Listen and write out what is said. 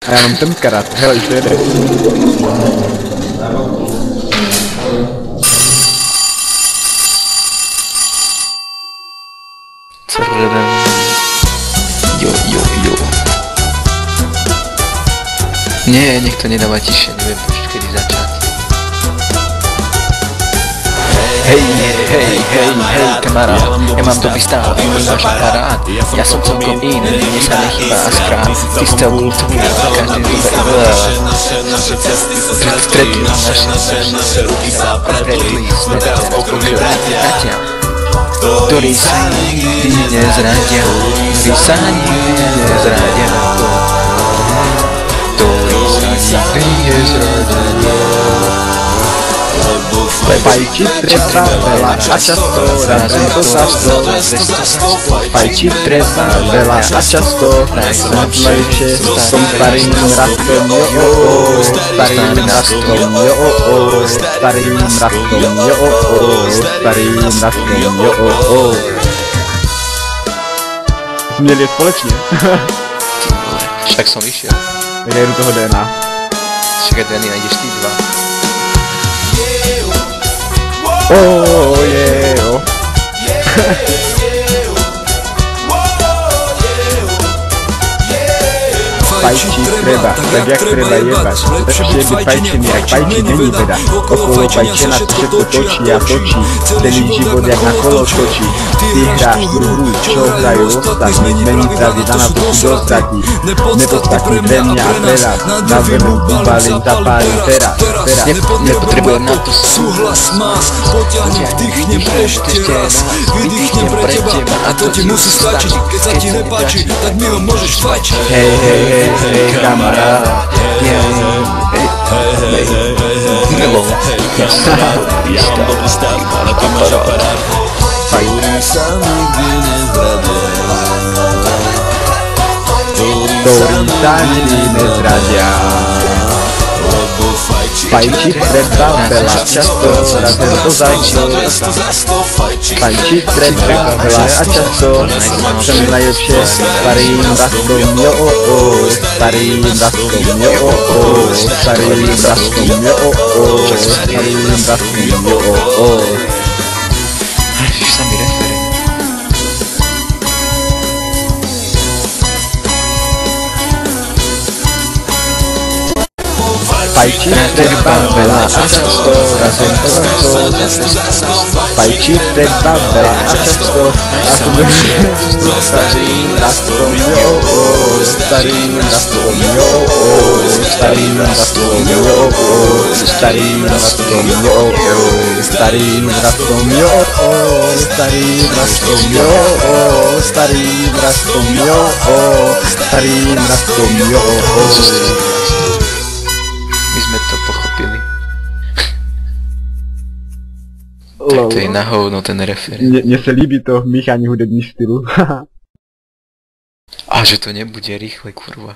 A já mám ten karát, hele, to jede. Jo. Nie, nech to nedáva tiše, neviem počuť, kedy začať. Hej, kamarát, ja mám dobrý stáv, váš aparát. Ja som celkom iný, mne sa nechýba a skrát. Ty si celkom tvoj, každý dobe stretli sme teraz bratia, ktorí sa nikdy nezradia, ktorí sa nikdy nezradia, ktorí sa nikdy nezradia. Fajčiť treba veľa a často, razem to za sto. Fajčiť treba veľa a často, najlepšie som starým rastom, starým rastom, starým rastom. Měli je společně. Však som vyšiel. Tak ja jdu toho DNA. Však aj DNA ideš ty dva. Fajčí treba, tak jak treba jebať. Lepšie byť fajčený, jak fajčí není veda. Okolo fajčena to všetko točí a točí. Celý život jak na kolo točí. Ty hráš druhú, čo hrajú ostatní. Zmení pravidla na to si dostatí. Nepostatí pre mňa a teraz. Na vrnu ubalím, zapálim teraz. Nepotrebujem na to súhlas más. Poťahnem, vdychnem ešte raz. Vydýchnem pre teba a to ti musí stačiť. Keď sa ti nepáči, tak mi ho môžeš fajčiť. Hej, kamarát. Milo. Ja mám dobrý stav, ale ty máš aparát. Ktorý sa nikdy nezradia. Ktorý sa nikdy nezradia. Fajčiť treba veľa často, razem to za sto. Fajčiť treba veľa a často, som najlepšie starým rastom, starým rastom, starým rastom. Ježiš, sa mi referuje. Fajčiť treba veľa a často, razem to za sto. Fajčiť treba veľa a často, a to starým rastom, starým rastom, starým rastom, starým rastom, starým rastom, starým rastom, starým rastom, starým rastom. My sme to pochopili. Tak to je na hovno ten referent. Mně se líbí to míchání hudebních stylů. A že to nebude rýchle, kurva.